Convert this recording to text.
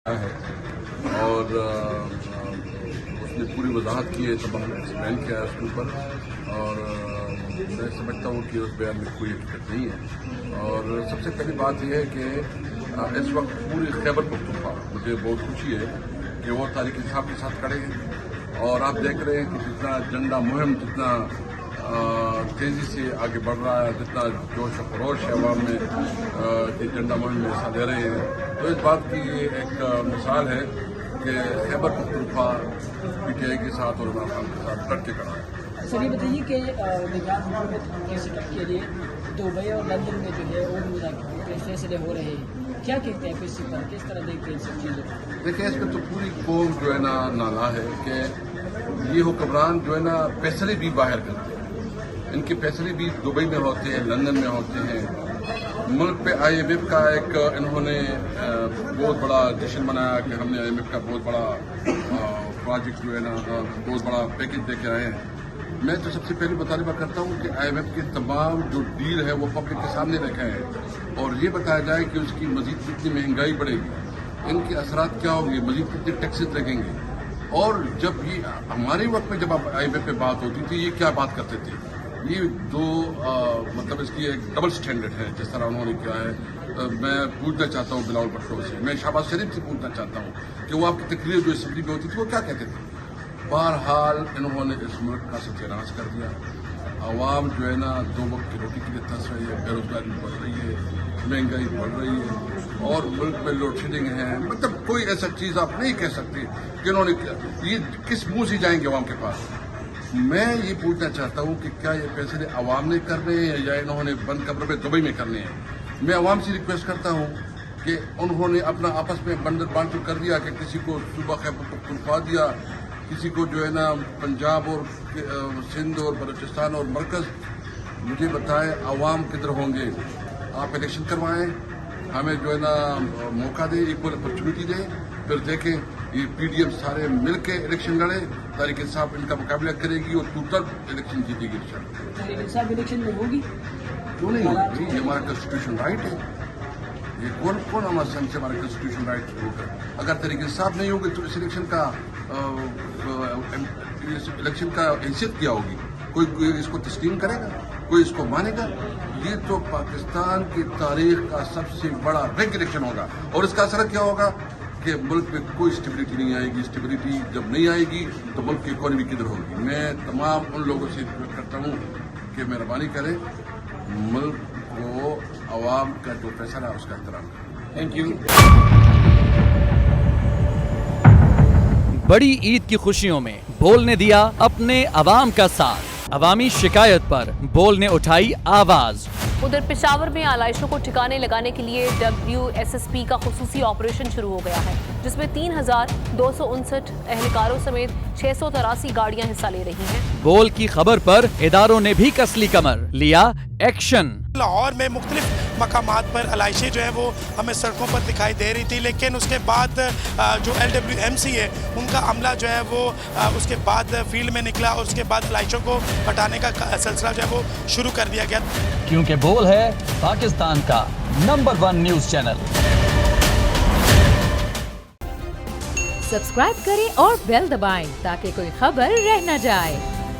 ہے اور اس نے پوری وضاحت کی ہے، تمام ایکسپلین کیا ہے اس کے اوپر، اور میں سمجھتا ہوں کہ اس بیان میں کوئی حقیقت نہیں ہے۔ اور سب سے پہلی بات یہ ہے کہ اس وقت پوری خیبر پختونخوا مجھے بہت خوشی ہے کہ وہ تحریک انصاف کے ساتھ کھڑے ہیں، اور آپ دیکھ رہے ہیں کہ جتنا جھنڈا مہم جتنا تیزی سے آگے بڑھ رہا ہے، جتنا جوش و خروش ہے عوام میں کہ جھنڈا مہم میں حصہ لے رہے ہیں، تو اس بات کی یہ ایک مثال ہے کہ Khyber Pakhtunkhwa P T I کے ساتھ اور عمران خان کے ساتھ ڈٹ کے کھڑا ہے۔ سر یہ بتائیے کہ نگران حکومت کے سیٹ کے لیے دبئی اور لندن میں جو ہے اور فیصلے ہو رہے ہیں، کیا کہتے ہیں کسی پر، کس طرح دیکھتے ہیں سب چیزیں؟ دیکھیں، اس میں تو پوری قوم جو ہے نا نالا ہے کہ یہ حکمران جو ہے نا فیصلے بھی باہر کرتے ہیں، ان کے فیصلے بھی دبئی میں ہوتے ہیں، لندن میں ہوتے ہیں۔ ملک پہ آئی ایم ایف کا ایک انہوں نے بہت بڑا جشن منایا کہ ہم نے آئی ایم ایف کا بہت بڑا پروجیکٹ جو ہے نا بہت بڑا پیکج دے کے آئے ہیں۔ میں تو سب سے پہلے مطالبہ کرتا ہوں کہ آئی ایم ایف کے تمام جو ڈیل ہے وہ پبلک کے سامنے رکھا ہے، اور یہ بتایا جائے کہ اس کی مزید کتنی مہنگائی بڑھے گی، ان کے اثرات کیا ہوں گے، مزید کتنے ٹیکسز لگیں گے، اور جب یہ ہمارے وقت میں جب آئی ایم ایف پہ بات ہوتی تھی یہ کیا بات کرتے تھے۔ یہ دو مطلب اس کی ایک ڈبل سٹینڈرڈ ہے جس طرح انہوں نے کیا ہے۔ میں پوچھنا چاہتا ہوں بلاول بھٹو سے، میں شہباز شریف سے پوچھنا چاہتا ہوں کہ وہ آپ کی تقریر جو اسمبلی میں ہوتی تھی وہ کیا کہتے تھے۔ بہرحال انہوں نے اس ملک کا ستیہ ناش کر دیا۔ عوام جو ہے نا دو وقت کی روٹی کے لیے ترس رہی ہے، بے روزگاری بڑھ رہی ہے، مہنگائی بڑھ رہی ہے، اور ملک میں لوڈ شیڈنگ ہے۔ مطلب کوئی ایسا چیز آپ نہیں کہہ سکتے کہ انہوں نے یہ کس منہ سے جائیں گے عوام کے پاس۔ میں یہ پوچھنا چاہتا ہوں کہ کیا یہ فیصلے عوام نے کرنے ہیں یا انہوں نے بند کمرے میں دبئی میں کرنے ہیں۔ میں عوام سے ریکویسٹ کرتا ہوں کہ انہوں نے اپنا آپس میں بنڈل بانٹ کر دیا کہ کسی کو صوبہ خیبر پختونخوا دیا، کسی کو جو ہے نا پنجاب اور سندھ اور بلوچستان اور مرکز۔ مجھے بتائیں عوام کدھر ہوں گے؟ آپ الیکشن کروائیں، ہمیں جو ہے نا موقع دیں، ایکول اپرچونٹی دیں، پھر دیکھیں یہ پی ڈی ایم سارے مل کے الیکشن لڑے، تحریک انصاف ان کا مقابلہ کرے گی اور ٹوٹل الیکشن جیتے گی انشاءاللہ۔ تحریک انصاف الیکشن میں ہوگی؟ کیوں نہیں ہوگی؟ یہ ہمارا کانسٹیٹیوشن رائٹ ہے۔ یہ کون ہمارے سن سے ہمارا کانسٹیٹیوشن رائٹ ہوگا؟ اگر تحریک انصاف نہیں ہوگی تو اس الیکشن کا حیثیت کیا ہوگی؟ کوئی اس کو تسلیم کرے گا؟ کوئی اس کو مانے گا؟ یہ تو پاکستان کی تاریخ کا سب سے بڑا ریگ الیکشن ہوگا، اور اس کا اثر کیا ہوگا کہ ملک میں کوئی اسٹیبلٹی نہیں آئے گی۔ اسٹیبلٹی جب نہیں آئے گی تو ملک کی اکانومی کدھر ہوگی؟ میں تمام ان لوگوں سے ریکویسٹ کرتا ہوں کہ مہربانی کریں، ملک کو عوام کا جو فیصلہ ہے اس کا احترام کریں۔ Thank you. بڑی عید کی خوشیوں میں بول نے دیا اپنے عوام کا ساتھ، عوامی شکایت پر بول نے اٹھائی آواز۔ ادھر پشاور میں آلائشوں کو ٹھکانے لگانے کے لیے WSSP کا خصوصی آپریشن شروع ہو گیا ہے، جس میں 3259 اہلکاروں سمیت 683 گاڑیاں حصہ لے رہی ہیں۔ بول کی خبر پر اداروں نے بھی کس لی کمر، لیا ایکشن۔ لاہور میں مختلف مقامات پر علائشیں جو ہیں وہ ہمیں سڑکوں پر دکھائی دے رہی تھی، لیکن اس کے بعد جو LWMC ہے ان کا عملہ جو ہے وہ اس کے بعد فیلڈ میں نکلا، اور اس کے بعد علائشوں کو ہٹانے کا سلسلہ جو ہے وہ شروع کر دیا گیا، کیونکہ بول ہے پاکستان کا نمبر 1 نیوز چینل۔ سبسکرائب کریں اور بیل دبائیں تاکہ کوئی خبر رہ نہ جائے۔